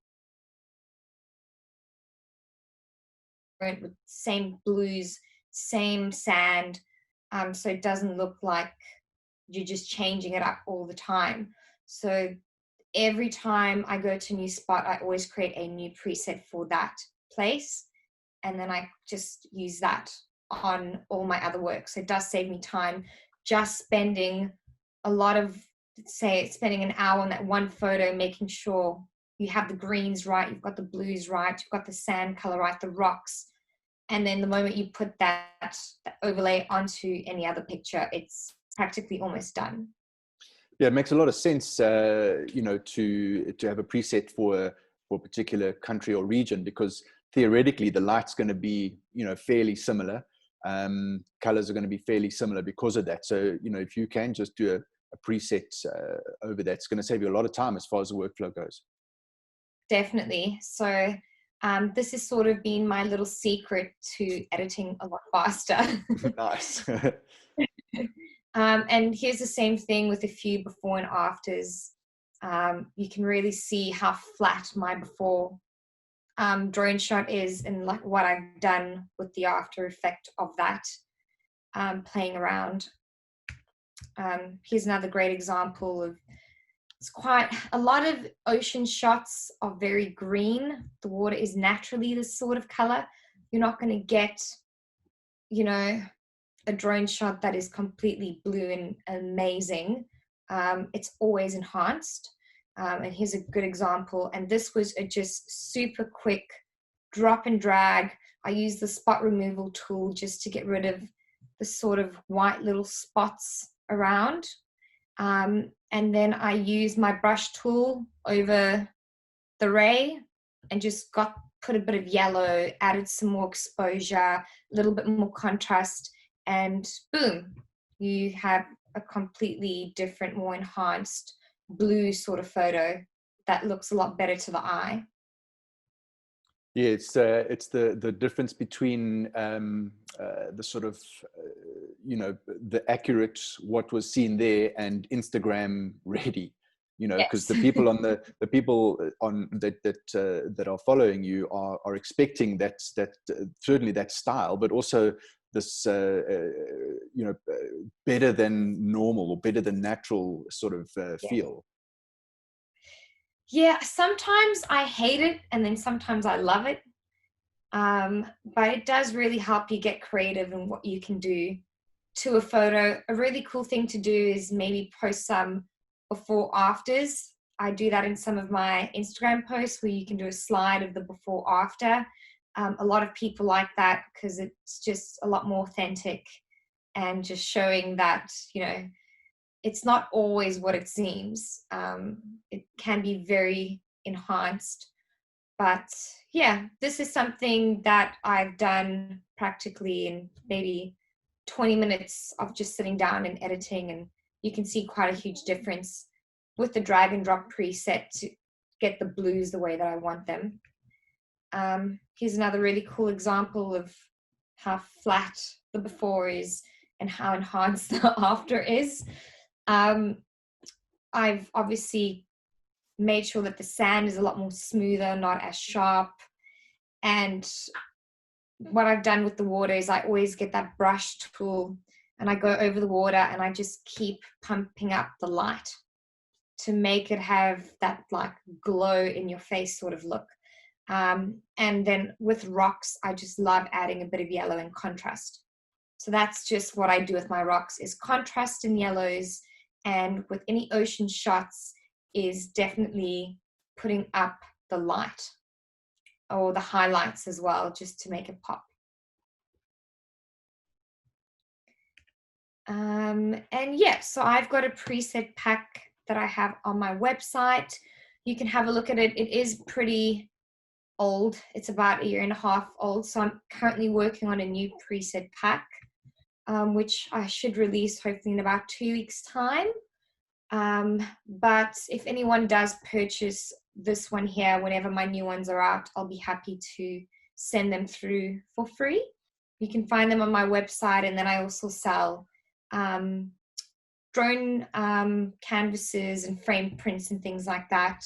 with same blues, same sand, so it doesn't look like you're just changing it up all the time. So every time I go to a new spot, I always create a new preset for that place, and then I just use that on all my other work. So it does save me time, just spending a lot of, say, spending an hour on that one photo, making sure you have the greens right, you've got the blues right, you've got the sand color right, the rocks. And then the moment you put that overlay onto any other picture, it's practically almost done. Yeah, it makes a lot of sense, you know, to have a preset for a particular country or region, because theoretically the light's going to be, you know, fairly similar. Colors are going to be fairly similar because of that. So, you know, if you can just do a preset over that, it's going to save you a lot of time as far as the workflow goes. Definitely. So this has sort of been my little secret to editing a lot faster. Nice. And here's the same thing with a few before and afters. You can really see how flat my before drone shot is, and like what I've done with the after effect of that, playing around. Here's another great example of, it's quite a lot of ocean shots are very green. The water is naturally this sort of color. You're not going to get, you know, a drone shot that is completely blue and amazing. It's always enhanced. And here's a good example. And this was a just super quick drop and drag. I used the spot removal tool just to get rid of the sort of white little spots around. And then I used my brush tool over the ray and just put a bit of yellow, added some more exposure, a little bit more contrast, and boom, you have a completely different, more enhanced blue sort of photo that looks a lot better to the eye. Yeah, it's the difference between the sort of you know, the accurate what was seen there and Instagram ready, you know, because Yes. the people on the people on that are following you are expecting that certainly that style, but also this you know, better than normal or better than natural sort of Yeah. feel. Yeah, sometimes I hate it and then sometimes I love it. But it does really help you get creative in what you can do to a photo. A really cool thing to do is maybe post some before afters. I do that in some of my Instagram posts where you can do a slide of the before after. A lot of people like that because it's just a lot more authentic and just showing that, you know, it's not always what it seems. It can be very enhanced. But yeah, this is something that I've done practically in maybe 20 minutes of just sitting down and editing, and you can see quite a huge difference with the drag and drop preset to get the blues the way that I want them. Here's another really cool example of how flat the before is and how enhanced the after is. I've obviously made sure that the sand is a lot more smoother, not as sharp. And what I've done with the water is I always get that brush tool and I go over the water and I just keep pumping up the light to make it have that like glow in your face sort of look. And then with rocks, I just love adding a bit of yellow and contrast. So that's just what I do with my rocks is contrast in yellows, and with any ocean shots is definitely putting up the light or the highlights as well, just to make it pop. And yeah, so I've got a preset pack that I have on my website. You can have a look at it. It is pretty old. It's about 1.5 years old. So I'm currently working on a new preset pack, which I should release hopefully in about 2 weeks' time. But if anyone does purchase this one here, whenever my new ones are out, I'll be happy to send them through for free. You can find them on my website, and then I also sell drone canvases and framed prints and things like that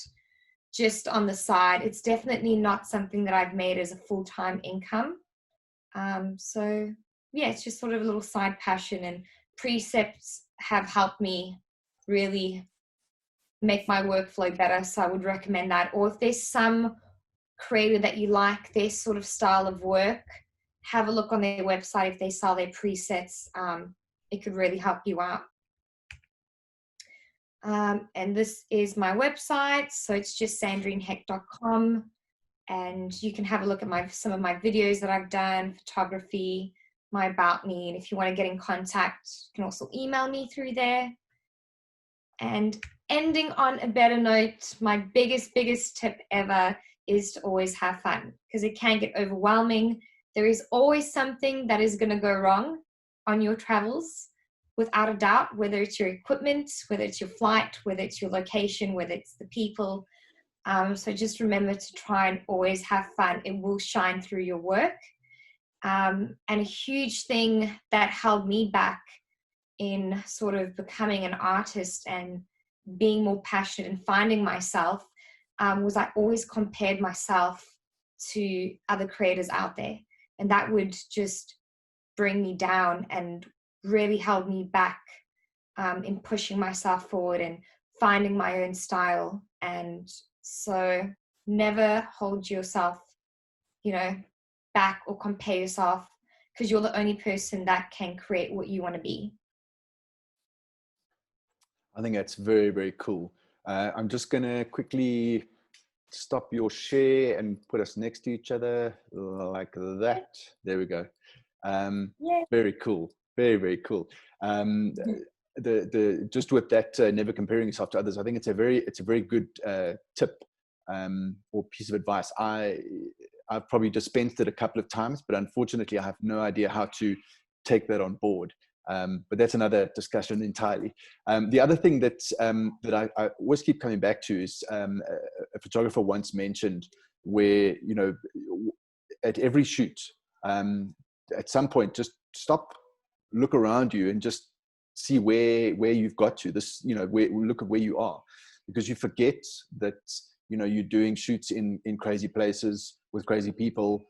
just on the side. It's definitely not something that I've made as a full-time income. So yeah, it's just sort of a little side passion, and presets have helped me really make my workflow better. So I would recommend that. Or if there's some creator that you like their sort of style of work, have a look on their website if they sell their presets. It could really help you out. And this is my website. So it's just sandrinehecq.com. And you can have a look at some of my videos that I've done, photography, my about me. And if you want to get in contact, you can also email me through there. And ending on a better note, my biggest tip ever is to always have fun, because it can get overwhelming. There is always something that is going to go wrong on your travels, without a doubt, whether it's your equipment, whether it's your flight, whether it's your location, whether it's the people. So just remember to try and always have fun. It will shine through your work. And a huge thing that held me back in sort of becoming an artist and being more passionate and finding myself was I always compared myself to other creators out there. And that would just bring me down and really held me back in pushing myself forward and finding my own style. And so never hold yourself, back or compare yourself, because you're the only person that can create what you want to be. I think that's very, very cool. I'm just going to quickly stop your share and put us next to each other like that. There we go. Very cool. Very, very cool. Just with that, never comparing yourself to others, I think it's a very good tip or piece of advice. I've probably dispensed it a couple of times, but unfortunately I have no idea how to take that on board. But that's another discussion entirely. The other thing that I always keep coming back to is a photographer once mentioned where, at every shoot, at some point, just stop, look around you and just see where you've got to. Look at where you are, because you forget that, you're doing shoots in crazy places with crazy people.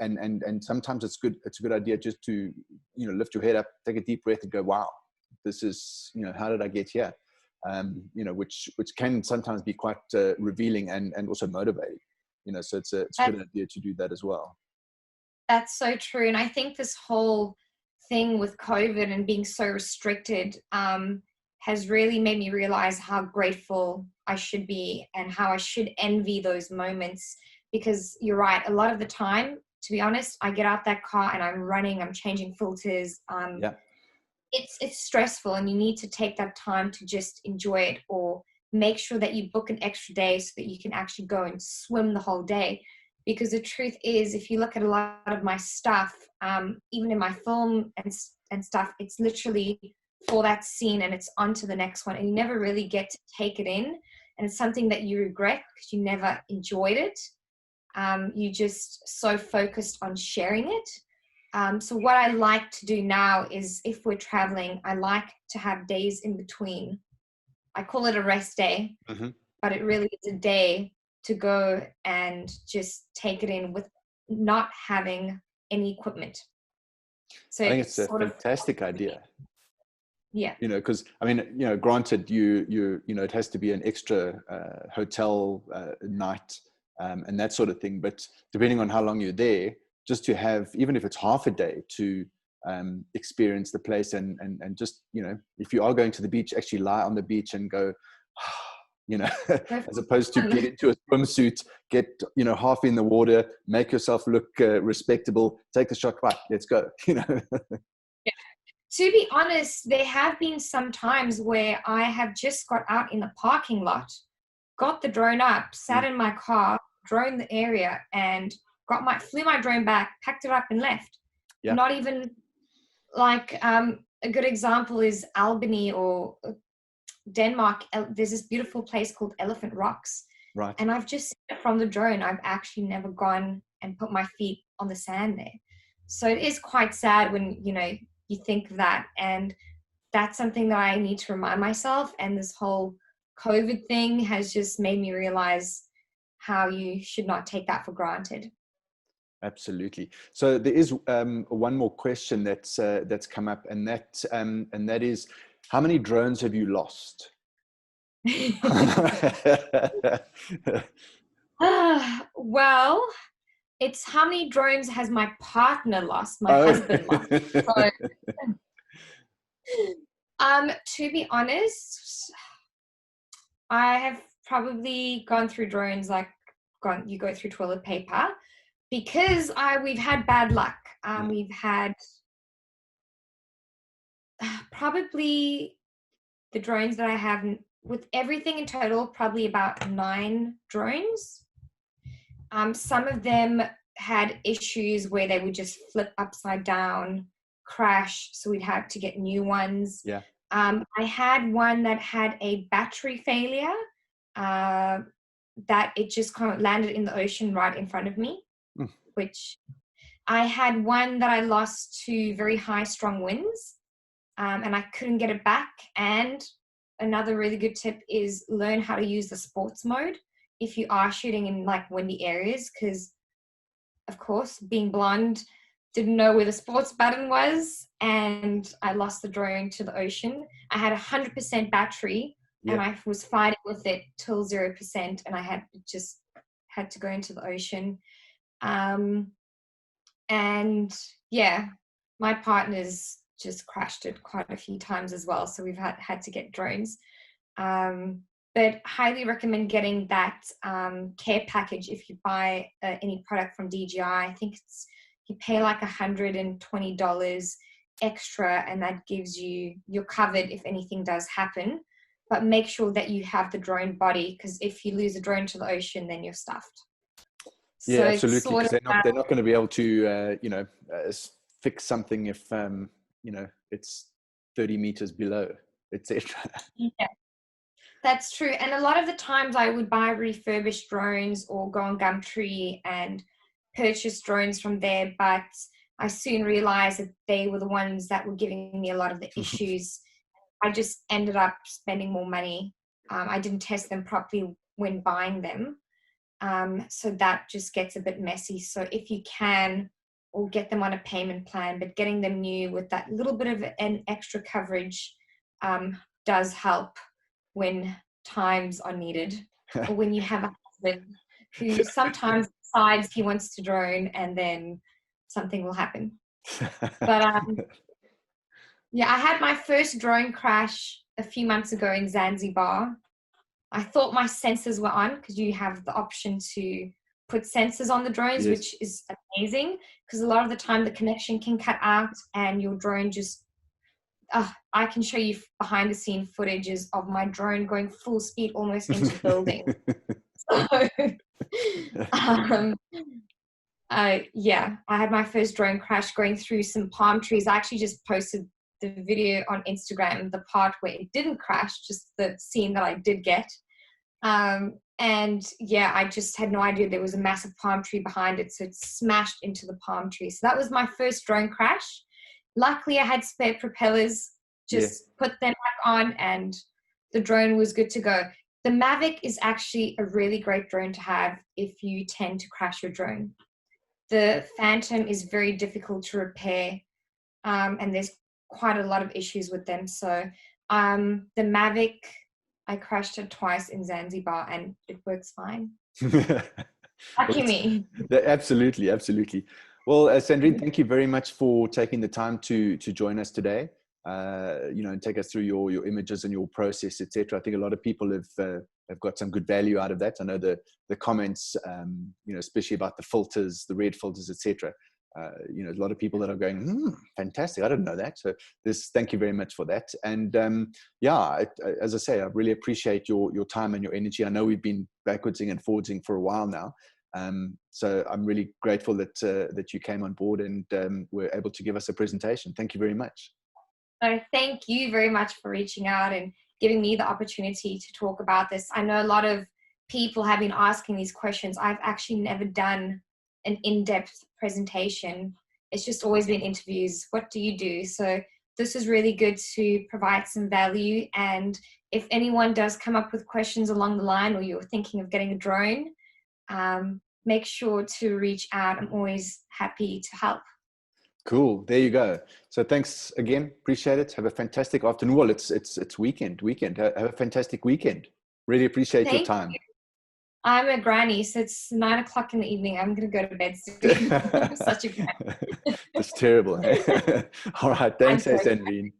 And sometimes it's a good idea just to, lift your head up, take a deep breath and go, wow, this is, how did I get here? you know, which can sometimes be quite revealing and also motivating, you know, so it's a good idea to do that as well. That's so true. And I think this whole thing with COVID and being so restricted has really made me realize how grateful I should be and how I should envy those moments. Because you're right, a lot of the time, to be honest, I get out that car and I'm running, I'm changing filters. Yeah. It's stressful, and you need to take that time to just enjoy it, or make sure that you book an extra day so that you can actually go and swim the whole day. Because the truth is, if you look at a lot of my stuff, even in my film and stuff, it's literally for that scene and it's on to the next one, and you never really get to take it in, and it's something that you regret because you never enjoyed it. You just so focused on sharing it. So what I like to do now is, if we're traveling, I like to have days in between. I call it a rest day, but it really is a day to go and just take it in with not having any equipment. So I think it's a fantastic idea. Yeah. You know, because I mean, you know, granted, you know, it has to be an extra hotel night and that sort of thing. But depending on how long you're there, just to have, even if it's half a day, to experience the place and just, you know, if you are going to the beach, actually lie on the beach and go, you know, as opposed to get into a swimsuit, get, you know, half in the water, make yourself look respectable, take the shot, right, let's go, you know. Yeah. To be honest, there have been some times where I have just got out in the parking lot, got the drone up, sat in my car, drone the area, and flew my drone back, packed it up and left. Yeah. Not even like a good example is Albany or Denmark. There's this beautiful place called Elephant Rocks. Right. And I've just seen it from the drone. I've actually never gone and put my feet on the sand there. So it is quite sad when, you know, you think of that. And that's something that I need to remind myself. And this whole COVID thing has just made me realize how you should not take that for granted. Absolutely. So there is one more question that's come up, and that is, how many drones have you lost? Well, it's how many drones has my partner lost, my husband lost. So, to be honest, I have probably gone through drones like you go through toilet paper, because we've had bad luck. We've had probably the drones that I have, with everything in total, probably about 9 drones. Some of them had issues where they would just flip upside down, crash, so we'd have to get new ones. Yeah. I had one that had a battery failure, that it just kind of landed in the ocean right in front of me, which I had one that I lost to very high strong winds, and I couldn't get it back. And another really good tip is learn how to use the sports mode if you are shooting in like windy areas, because of course, being blonde, didn't know where the sports button was, and I lost the drone to the ocean. I had 100% battery, and I was fighting with it till 0%, and I had to go into the ocean. And yeah, my partner's just crashed it quite a few times as well, so we've had to get drones. But highly recommend getting that care package if you buy any product from DJI. I think you pay like $120 extra, and that gives you're covered if anything does happen. But make sure that you have the drone body, because if you lose a drone to the ocean, then you're stuffed. Yeah, so absolutely. Because they're not going to be able to fix something if it's 30 meters below, etc. Yeah. That's true. And a lot of the times I would buy refurbished drones or go on Gumtree and purchase drones from there. But I soon realized that they were the ones that were giving me a lot of the issues. I just ended up spending more money. I didn't test them properly when buying them. So that just gets a bit messy. So if you can, or get them on a payment plan, but getting them new with that little bit of an extra coverage does help. when times are needed, or when you have a husband who sometimes decides he wants to drone and then something will happen. But yeah, I had my first drone crash a few months ago in Zanzibar. I thought my sensors were on, because you have the option to put sensors on the drones, Yes. which is amazing, because a lot of the time the connection can cut out and your drone just, I can show you behind the scene footages of my drone going full speed almost into buildings. So, yeah, I had my first drone crash going through some palm trees. I actually just posted the video on Instagram, the part where it didn't crash, just the scene that I did get. And yeah, I just had no idea there was a massive palm tree behind it, so it smashed into the palm tree. So that was my first drone crash. Luckily, I had spare propellers, just put them back on, and the drone was good to go. The Mavic is actually a really great drone to have if you tend to crash your drone. The Phantom is very difficult to repair, and there's quite a lot of issues with them. So the Mavic, I crashed it twice in Zanzibar and it works fine. Lucky me. Absolutely, absolutely. Well, Sandrine, thank you very much for taking the time to join us today. And take us through your images and your process, etc. I think a lot of people have got some good value out of that. I know the comments, especially about the filters, the red filters, etc. A lot of people that are going, fantastic, I didn't know that. So thank you very much for that. And as I say, I really appreciate your time and your energy. I know we've been backwardsing and forwardsing for a while now. So I'm really grateful that you came on board and were able to give us a presentation. Thank you very much. So thank you very much for reaching out and giving me the opportunity to talk about this. I know a lot of people have been asking these questions. I've actually never done an in-depth presentation. It's just always been interviews. What do you do? So this is really good to provide some value. And if anyone does come up with questions along the line, or you're thinking of getting a drone, make sure to reach out. I'm always happy to help. Cool. There you go. So thanks again. Appreciate it. Have a fantastic afternoon. Well, it's weekend. Have a fantastic weekend. Really appreciate your time. You. I'm a granny, so it's 9 o'clock in the evening. I'm going to go to bed soon. I'm such a granny. That's terrible. All right. Thanks, Sandrine.